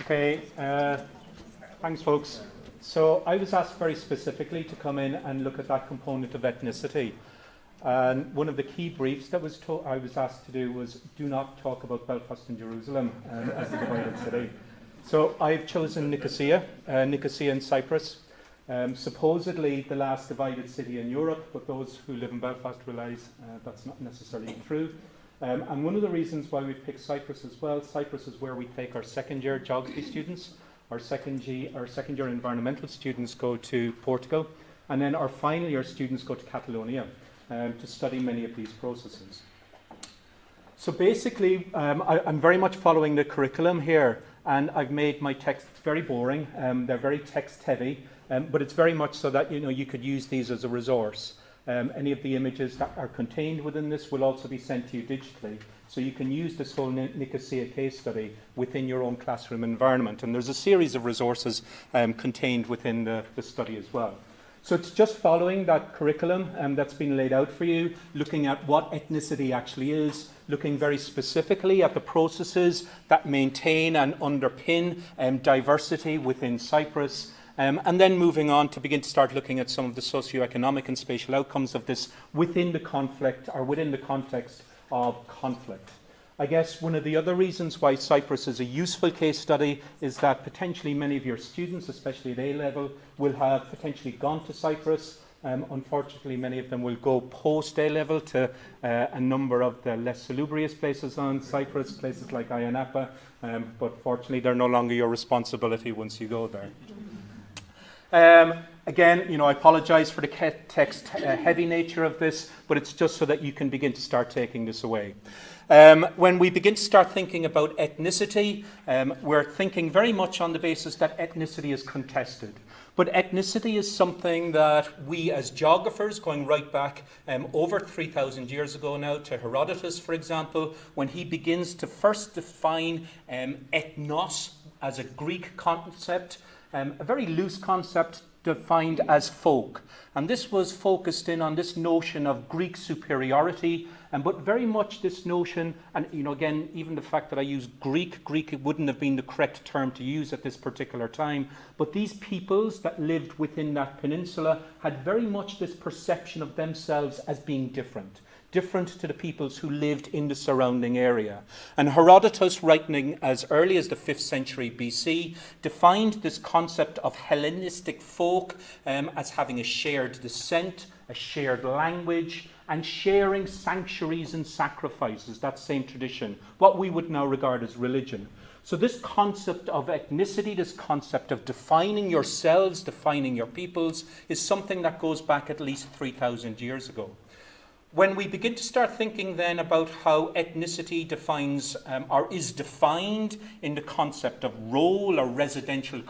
Okay, thanks folks. So I was asked very specifically to come in and look at that component of ethnicity. And one of the key briefs that I was asked to do was do not talk about Belfast and Jerusalem as a divided city. So I've chosen Nicosia in Cyprus. Supposedly the last divided city in Europe, but those who live in Belfast realise that's not necessarily true. And one of the reasons why we've picked Cyprus as well, Cyprus is where we take our second year geography students, our second year environmental students go to Portugal, and then our final year students go to Catalonia to study many of these processes. So basically, I'm very much following the curriculum here, and I've made my texts very boring. They're very text heavy, but it's very much so that you could use these as a resource. Any of the images that are contained within this will also be sent to you digitally. So you can use this whole Nicosia case study within your own classroom environment. And there's a series of resources contained within the study as well. So it's just following that curriculum that's been laid out for you, looking at what ethnicity actually is, looking very specifically at the processes that maintain and underpin diversity within Cyprus, and then moving on to begin to start looking at some of the socioeconomic and spatial outcomes of this within the conflict or within the context of conflict. I guess one of the other reasons why Cyprus is a useful case study is that potentially many of your students, especially at A level, will have potentially gone to Cyprus. Unfortunately, many of them will go post A level to a number of the less salubrious places on Cyprus, places like Ayia Napa, but fortunately they're no longer your responsibility once you go there. Again, I apologise for the text heavy nature of this, but it's just so that you can begin to start taking this away. When we begin to start thinking about ethnicity, we're thinking very much on the basis that ethnicity is contested. But ethnicity is something that we as geographers, going right back over 3,000 years ago now to Herodotus, for example, when he begins to first define ethnos as a Greek concept, a very loose concept defined as folk. And this was focused in on this notion of Greek superiority, but very much this notion, and again, even the fact that I use Greek it wouldn't have been the correct term to use at this particular time, but these peoples that lived within that peninsula had very much this perception of themselves as being different to the peoples who lived in the surrounding area. And Herodotus, writing as early as the 5th century BC, defined this concept of Hellenistic folk as having a shared descent, a shared language, and sharing sanctuaries and sacrifices, that same tradition, what we would now regard as religion. So this concept of ethnicity, this concept of defining yourselves, defining your peoples, is something that goes back at least 3,000 years ago. When we begin to start thinking then about how ethnicity defines or is defined in the concept of role or residential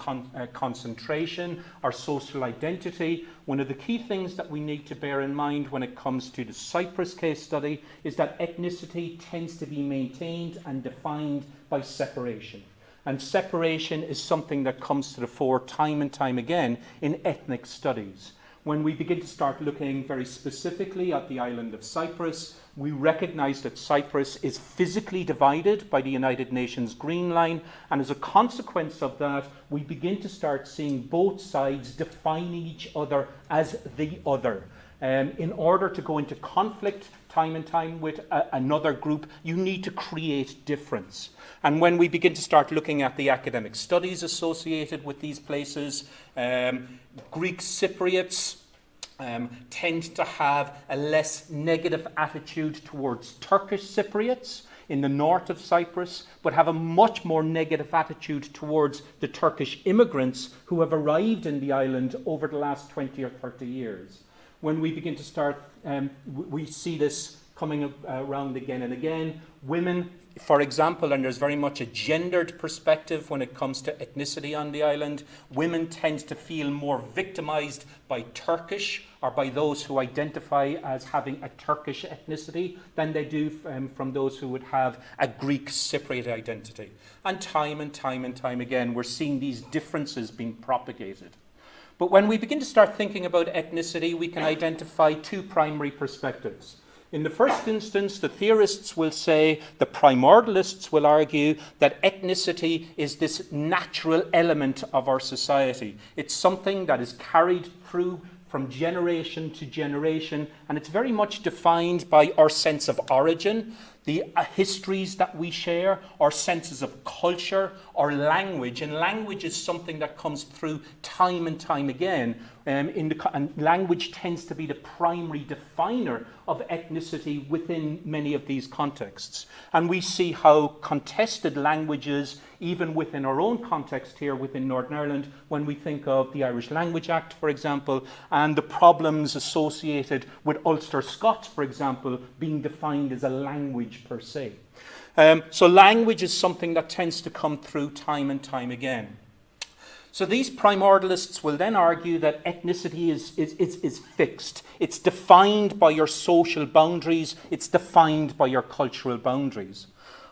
concentration or social identity, one of the key things that we need to bear in mind when it comes to the Cyprus case study is that ethnicity tends to be maintained and defined by separation. And separation is something that comes to the fore time and time again in ethnic studies. When we begin to start looking very specifically at the island of Cyprus, we recognise that Cyprus is physically divided by the United Nations Green Line, and as a consequence of that, we begin to start seeing both sides defining each other as the other. In order to go into conflict time and time with another group, you need to create difference. And when we begin to start looking at the academic studies associated with these places, Greek Cypriots tend to have a less negative attitude towards Turkish Cypriots in the north of Cyprus, but have a much more negative attitude towards the Turkish immigrants who have arrived in the island over the last 20 or 30 years. When we begin to start, we see this coming around again and again. Women, for example, and there's very much a gendered perspective when it comes to ethnicity on the island, women tend to feel more victimized by Turkish or by those who identify as having a Turkish ethnicity than they do from those who would have a Greek Cypriot identity. And time again, we're seeing these differences being propagated. But when we begin to start thinking about ethnicity, we can identify two primary perspectives. In the first instance, the theorists will say, the primordialists will argue, that ethnicity is this natural element of our society. It's something that is carried through from generation to generation, and it's very much defined by our sense of origin, the histories that we share, our senses of culture, our language. And language is something that comes through time and time again. And language tends to be the primary definer of ethnicity within many of these contexts. And we see how contested languages, even within our own context here within Northern Ireland, when we think of the Irish Language Act, for example, and the problems associated with Ulster Scots, for example, being defined as a language per se. So language is something that tends to come through time and time again. So these primordialists will then argue that ethnicity is fixed. It's defined by your social boundaries. It's defined by your cultural boundaries.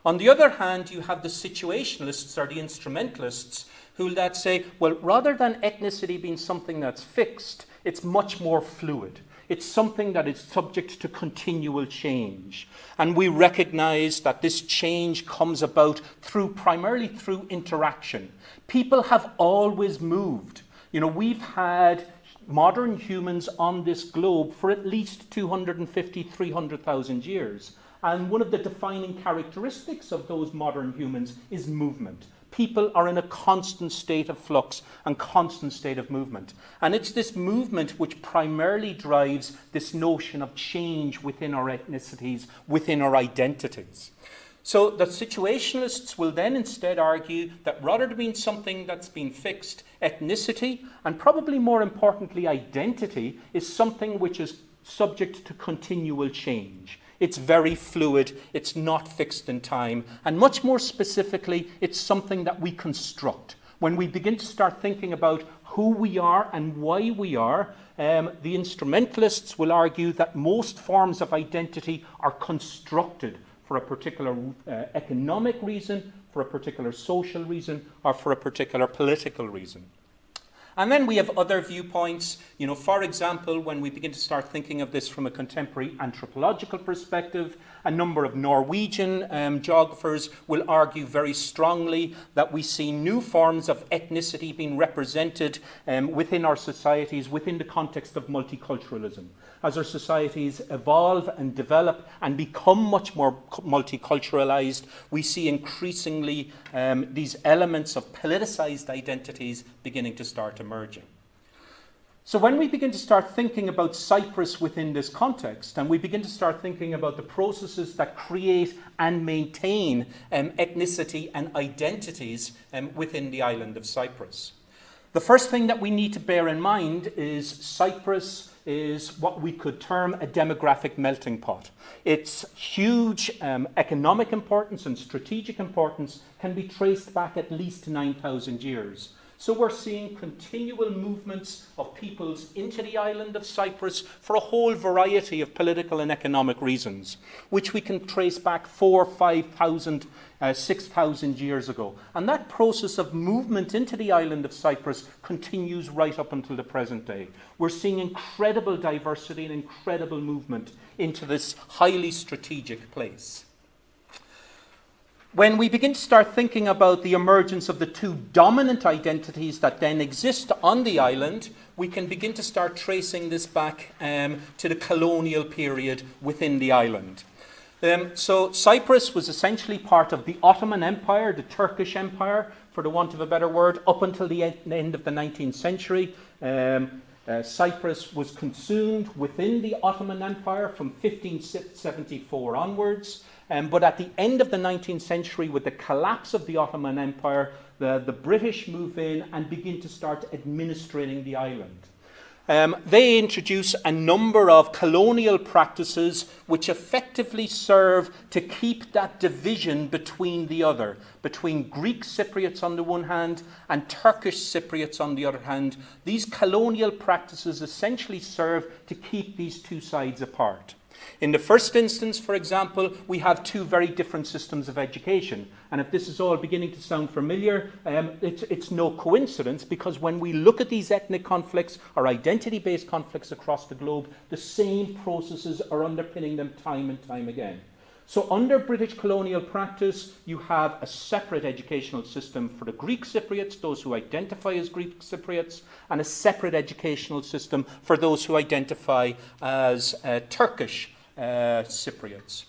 On the other hand, you have the situationalists or the instrumentalists who that say, well, rather than ethnicity being something that's fixed, it's much more fluid. It's something that is subject to continual change. And we recognize that this change comes about primarily through interaction. People have always moved. You know, we've had modern humans on this globe for at least 250, 300,000 years. And one of the defining characteristics of those modern humans is movement. People are in a constant state of flux and constant state of movement. And it's this movement which primarily drives this notion of change within our ethnicities, within our identities. So the situationalists will then instead argue that rather than being something that's been fixed, ethnicity, and probably more importantly identity, is something which is subject to continual change. It's very fluid, it's not fixed in time, and much more specifically, it's something that we construct. When we begin to start thinking about who we are and why we are, the instrumentalists will argue that most forms of identity are constructed for a particular economic reason, for a particular social reason, or for a particular political reason. And then we have other viewpoints. You know, for example, when we begin to start thinking of this from a contemporary anthropological perspective, a number of Norwegian geographers will argue very strongly that we see new forms of ethnicity being represented within our societies within the context of multiculturalism. As our societies evolve and develop and become much more multiculturalized, we see increasingly these elements of politicized identities beginning to start emerging. So when we begin to start thinking about Cyprus within this context, and we begin to start thinking about the processes that create and maintain ethnicity and identities within the island of Cyprus, the first thing that we need to bear in mind is Cyprus is what we could term a demographic melting pot. Its huge economic importance and strategic importance can be traced back at least 9,000 years. So we're seeing continual movements of peoples into the island of Cyprus for a whole variety of political and economic reasons, which we can trace back 4,000, 5,000, 6,000 years ago. And that process of movement into the island of Cyprus continues right up until the present day. We're seeing incredible diversity and incredible movement into this highly strategic place. When we begin to start thinking about the emergence of the two dominant identities that then exist on the island, we can begin to start tracing this back to the colonial period within the island. So Cyprus was essentially part of the Ottoman Empire, the Turkish Empire, for the want of a better word, up until the end of the 19th century. Cyprus was consumed within the Ottoman Empire from 1574 onwards. But at the end of the 19th century, with the collapse of the Ottoman Empire, the British move in and begin to start administrating the island. They introduce a number of colonial practices which effectively serve to keep that division between Greek Cypriots on the one hand and Turkish Cypriots on the other hand. These colonial practices essentially serve to keep these two sides apart. In the first instance, for example, we have two very different systems of education. And if this is all beginning to sound familiar, it's no coincidence, because when we look at these ethnic conflicts or identity-based conflicts across the globe, the same processes are underpinning them time and time again. So under British colonial practice, you have a separate educational system for the Greek Cypriots, those who identify as Greek Cypriots, and a separate educational system for those who identify as Turkish Cypriots.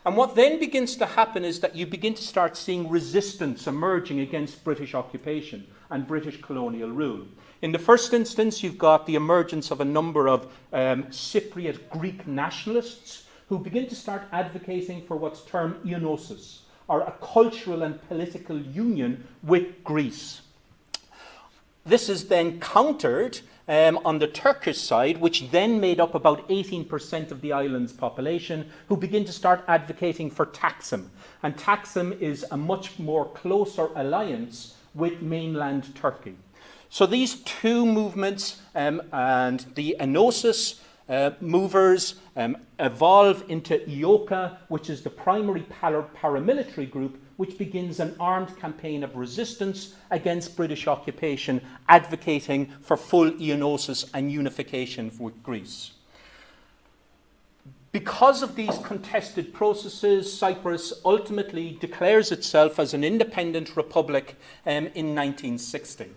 And what then begins to happen is that you begin to start seeing resistance emerging against British occupation and British colonial rule. In the first instance, you've got the emergence of a number of Cypriot Greek nationalists who begin to start advocating for what's termed ionosis, or a cultural and political union with Greece. This is then countered on the Turkish side, which then made up about 18% of the island's population, who begin to start advocating for Taksim. And Taksim is a much more closer alliance with mainland Turkey. So these two movements and the ionosis movers evolve into IOCA, which is the primary paramilitary group, which begins an armed campaign of resistance against British occupation, advocating for full ionosis and unification with Greece. Because of these contested processes, Cyprus ultimately declares itself as an independent republic in 1960.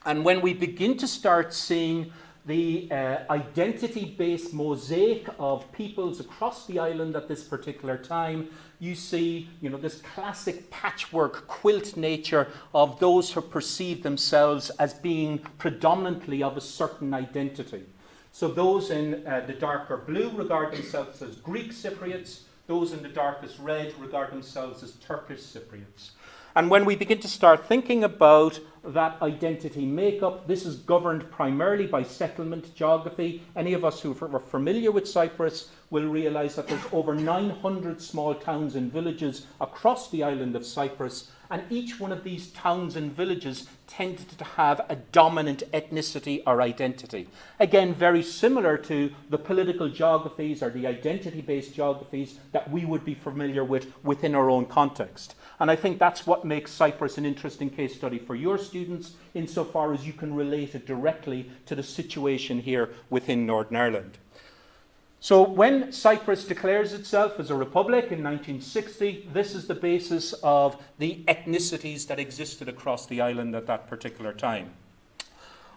And when we begin to start seeing the identity-based mosaic of peoples across the island at this particular time, you see, this classic patchwork quilt nature of those who perceive themselves as being predominantly of a certain identity. So those in the darker blue regard themselves as Greek Cypriots, those in the darkest red regard themselves as Turkish Cypriots. And when we begin to start thinking about that identity makeup, this is governed primarily by settlement geography. Any of us who are familiar with Cyprus will realize that there's over 900 small towns and villages across the island of Cyprus, and each one of these towns and villages tended to have a dominant ethnicity or identity. Again, very similar to the political geographies or the identity-based geographies that we would be familiar with within our own context. And I think that's what makes Cyprus an interesting case study for your students, insofar as you can relate it directly to the situation here within Northern Ireland. So when Cyprus declares itself as a republic in 1960, this is the basis of the ethnicities that existed across the island at that particular time.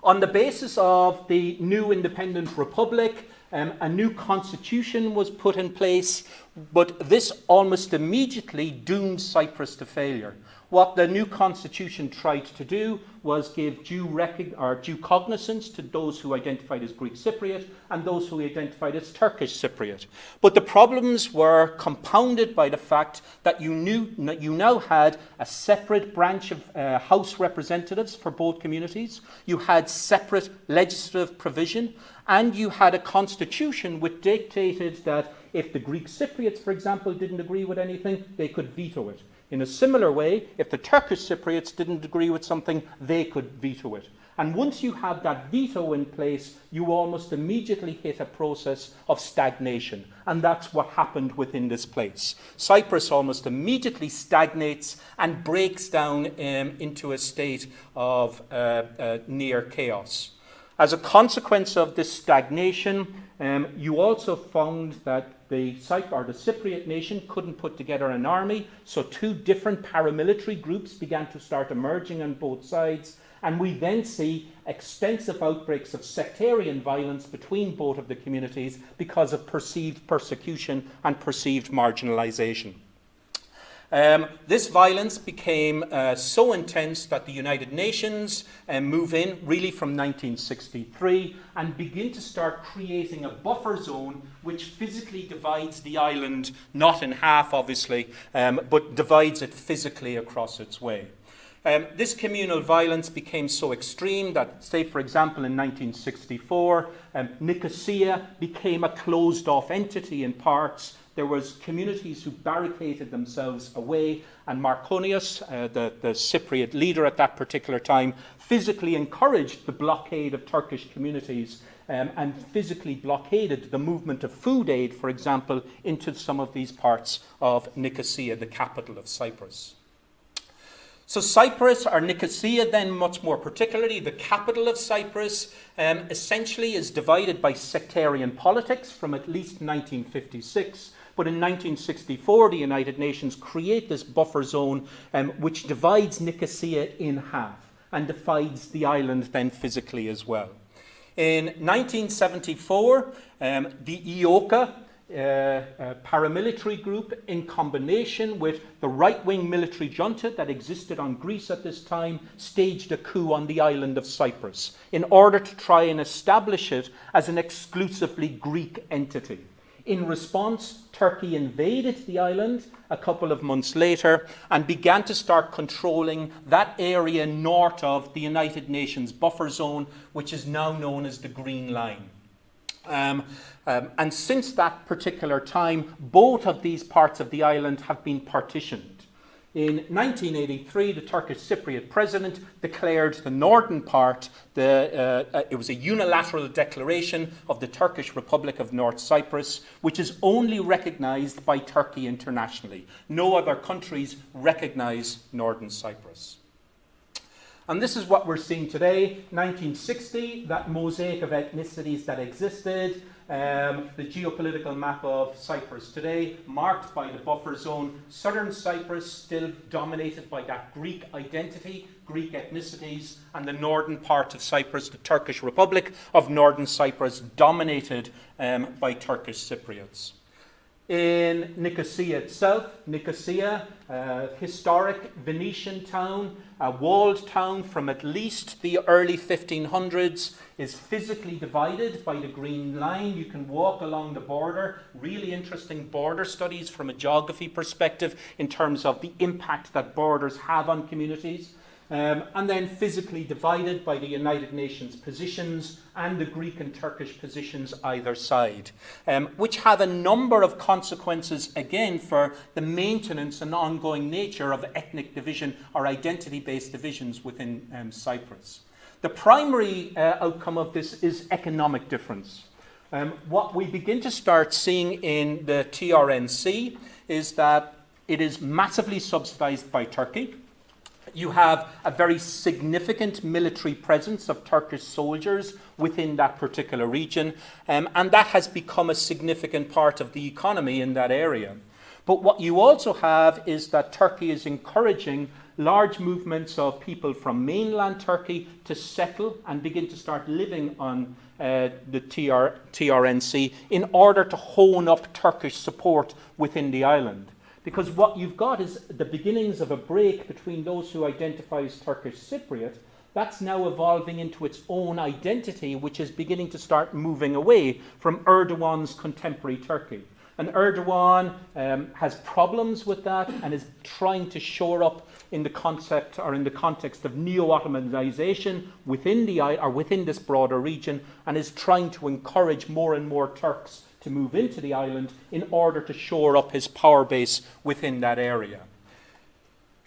On the basis of the new independent republic, a new constitution was put in place, but this almost immediately doomed Cyprus to failure. What the new constitution tried to do was give due cognizance to those who identified as Greek Cypriot and those who identified as Turkish Cypriot. But the problems were compounded by the fact that you now had a separate branch of House representatives for both communities. You had separate legislative provision, and you had a constitution which dictated that if the Greek Cypriots, for example, didn't agree with anything, they could veto it. In a similar way, if the Turkish Cypriots didn't agree with something, they could veto it. And once you have that veto in place, you almost immediately hit a process of stagnation. And that's what happened within this place. Cyprus almost immediately stagnates and breaks down into a state of near chaos. As a consequence of this stagnation, you also found that the Cypriot nation couldn't put together an army, so two different paramilitary groups began to start emerging on both sides, and we then see extensive outbreaks of sectarian violence between both of the communities because of perceived persecution and perceived marginalization. This violence became so intense that the United Nations move in really from 1963 and begin to start creating a buffer zone which physically divides the island, not in half obviously, but divides it physically across its way. This communal violence became so extreme that, say for example in 1964, Nicosia became a closed-off entity in parts. There was communities who barricaded themselves away, and Marconius, the Cypriot leader at that particular time, physically encouraged the blockade of Turkish communities and physically blockaded the movement of food aid, for example, into some of these parts of Nicosia, the capital of Cyprus. So Cyprus, or Nicosia then much more particularly, the capital of Cyprus, essentially is divided by sectarian politics from at least 1956. But in 1964, the United Nations create this buffer zone which divides Nicosia in half and divides the island then physically as well. In 1974, the EOCA, paramilitary group, in combination with the right-wing military junta that existed on Greece at this time, staged a coup on the island of Cyprus in order to try and establish it as an exclusively Greek entity. In response, Turkey invaded the island a couple of months later and began to start controlling that area north of the United Nations buffer zone, which is now known as the Green Line. And since that particular time, both of these parts of the island have been partitioned. In 1983, the Turkish Cypriot president declared the northern part, it was a unilateral declaration of the Turkish Republic of North Cyprus, which is only recognized by Turkey internationally. No other countries recognize Northern Cyprus. And this is what we're seeing today. 1960, that mosaic of ethnicities that existed, the geopolitical map of Cyprus today, marked by the buffer zone. Southern Cyprus still dominated by that Greek identity, Greek ethnicities, and the northern part of Cyprus, the Turkish Republic of Northern Cyprus, dominated by Turkish Cypriots. In Nicosia itself, Nicosia, historic Venetian town, a walled town from at least the early 1500s, is physically divided by the Green Line. You can walk along the border. Really interesting border studies from a geography perspective in terms of the impact that borders have on communities. And then physically divided by the United Nations positions and the Greek and Turkish positions either side, which have a number of consequences, again, for the maintenance and ongoing nature of ethnic division or identity-based divisions within Cyprus. The primary outcome of this is economic difference. What we begin to start seeing in the TRNC is that it is massively subsidized by Turkey. You have a very significant military presence of Turkish soldiers within that particular region, and that has become a significant part of the economy in that area. But what you also have is that Turkey is encouraging large movements of people from mainland Turkey to settle and begin to start living on the TRNC in order to hone up Turkish support within the island. Because what you've got is the beginnings of a break between those who identify as Turkish Cypriot. That's now evolving into its own identity, which is beginning to start moving away from Erdogan's contemporary Turkey. And Erdogan has problems with that and is trying to shore up in the concept or in the context of neo-Ottomanization within within this broader region, and is trying to encourage more and more Turks to move into the island in order to shore up his power base within that area.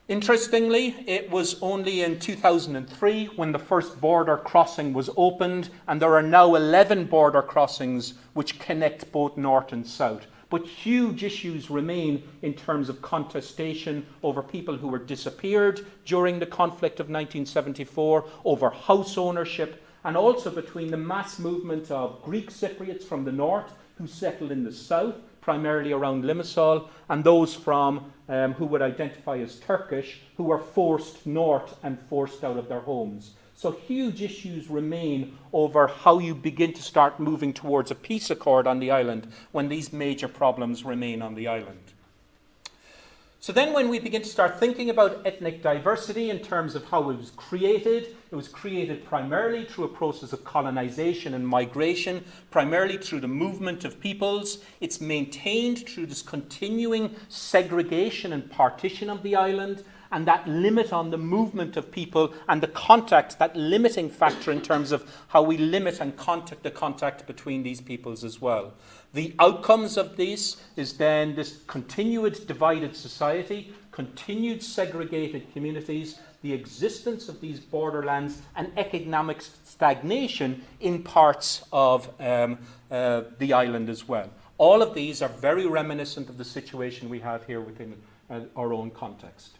Interestingly, it was only in 2003 when the first border crossing was opened, and there are now 11 border crossings which connect both north and south. But huge issues remain in terms of contestation over people who were disappeared during the conflict of 1974, over house ownership, and also between the mass movement of Greek Cypriots from the north who settled in the south, primarily around Limassol, and those from who would identify as Turkish, who were forced north and forced out of their homes. So huge issues remain over how you begin to start moving towards a peace accord on the island when these major problems remain on the island. So then when we begin to start thinking about ethnic diversity in terms of how it was created primarily through a process of colonization and migration, primarily through the movement of peoples. It's maintained through this continuing segregation and partition of the island, and that limit on the movement of people and the contact, that limiting factor in terms of how we limit and contact the contact between these peoples as well. The outcomes of this is then this continued divided society, continued segregated communities, the existence of these borderlands, and economic stagnation in parts of the island as well. All of these are very reminiscent of the situation we have here within our own context.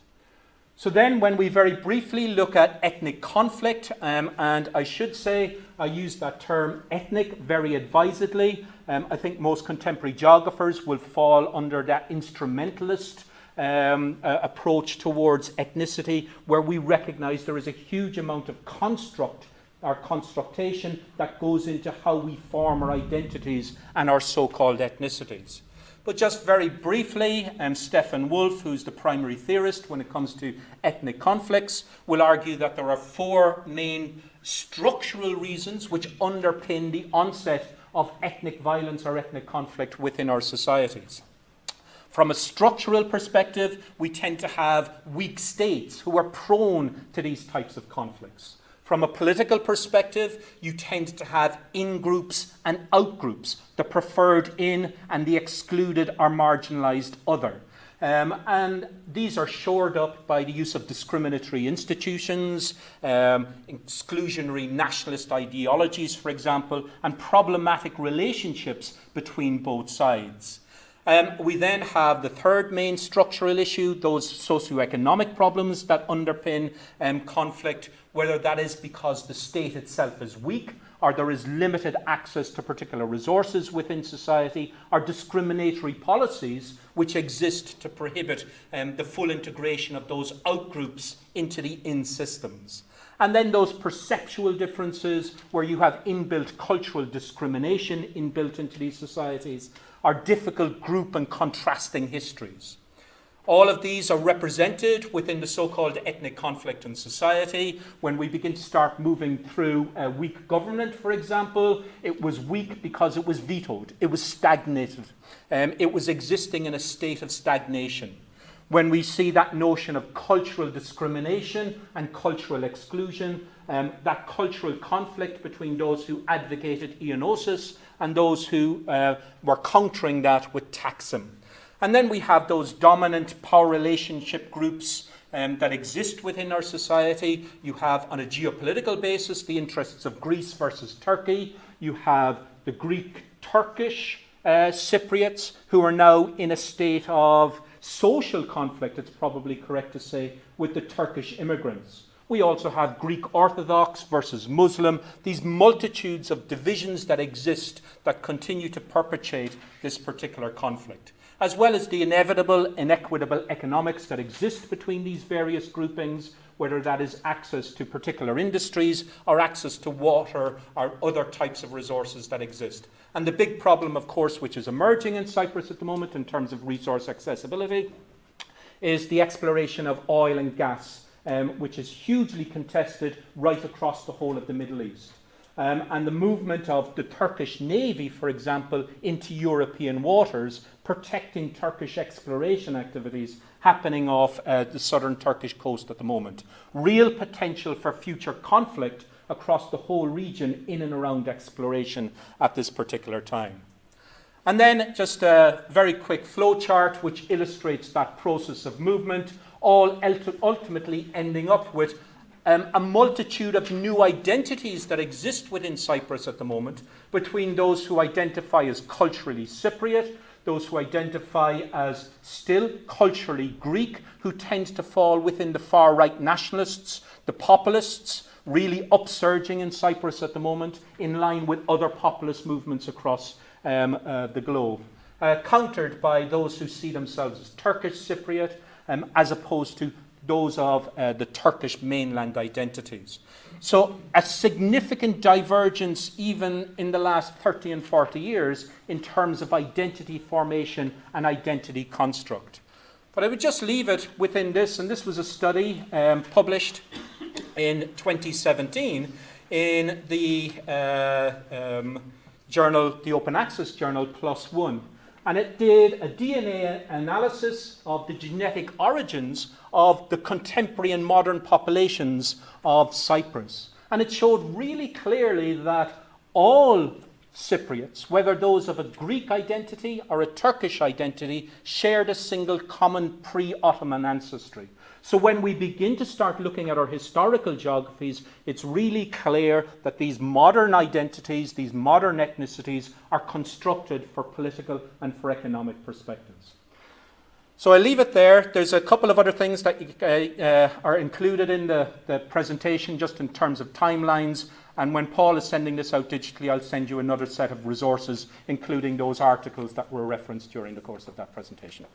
So then when we very briefly look at ethnic conflict, and I should say I use that term ethnic very advisedly. I think most contemporary geographers will fall under that instrumentalist approach towards ethnicity, where we recognize there is a huge amount of construct or constructation that goes into how we form our identities and our so-called ethnicities. But just very briefly, Stephen Wolfe, who's the primary theorist when it comes to ethnic conflicts, will argue that there are four main structural reasons which underpin the onset of ethnic violence or ethnic conflict within our societies. From a structural perspective, we tend to have weak states who are prone to these types of conflicts. From a political perspective, you tend to have in-groups and out-groups, the preferred in and the excluded or marginalised other. And these are shored up by the use of discriminatory institutions, exclusionary nationalist ideologies, for example, and problematic relationships between both sides. We then have the third main structural issue, those socioeconomic problems that underpin conflict, whether that is because the state itself is weak, or there is limited access to particular resources within society, or discriminatory policies which exist to prohibit the full integration of those outgroups into the in systems. And then those perceptual differences where you have inbuilt cultural discrimination inbuilt into these societies, are difficult group and contrasting histories. All of these are represented within the so-called ethnic conflict in society. When we begin to start moving through weak government, for example, it was weak because it was vetoed. It was stagnated. It was existing in a state of stagnation. When we see that notion of cultural discrimination and cultural exclusion, that cultural conflict between those who advocated eonosis and those who were countering that with taxim. And then we have those dominant power relationship groups that exist within our society. You have, on a geopolitical basis, the interests of Greece versus Turkey. You have the Greek-Turkish Cypriots who are now in a state of social conflict, it's probably correct to say, with the Turkish immigrants. We also have Greek Orthodox versus Muslim, these multitudes of divisions that exist that continue to perpetuate this particular conflict, as well as the inevitable inequitable economics that exist between these various groupings, whether that is access to particular industries or access to water or other types of resources that exist. And the big problem, of course, which is emerging in Cyprus at the moment in terms of resource accessibility, is the exploration of oil and gas, which is hugely contested right across the whole of the Middle East. And the movement of the Turkish Navy, for example, into European waters, protecting Turkish exploration activities happening off the southern Turkish coast at the moment. Real potential for future conflict across the whole region in and around exploration at this particular time. And then just a very quick flow chart which illustrates that process of movement, all ultimately ending up with a multitude of new identities that exist within Cyprus at the moment, between those who identify as culturally Cypriot, those who identify as still culturally Greek, who tend to fall within the far-right nationalists, the populists, really upsurging in Cyprus at the moment, in line with other populist movements across the globe, countered by those who see themselves as Turkish Cypriot, as opposed to those of the Turkish mainland identities. So a significant divergence even in the last 30 and 40 years in terms of identity formation and identity construct. But I would just leave it within this, and this was a study published in 2017 in the journal, the Open Access journal PLOS ONE. And it did a DNA analysis of the genetic origins of the contemporary and modern populations of Cyprus. And it showed really clearly that all Cypriots, whether those of a Greek identity or a Turkish identity, shared a single common pre-Ottoman ancestry. So when we begin to start looking at our historical geographies, it's really clear that these modern identities, these modern ethnicities, are constructed for political and for economic perspectives. So I'll leave it there. There's a couple of other things that are included in the presentation just in terms of timelines. And when Paul is sending this out digitally, I'll send you another set of resources, including those articles that were referenced during the course of that presentation.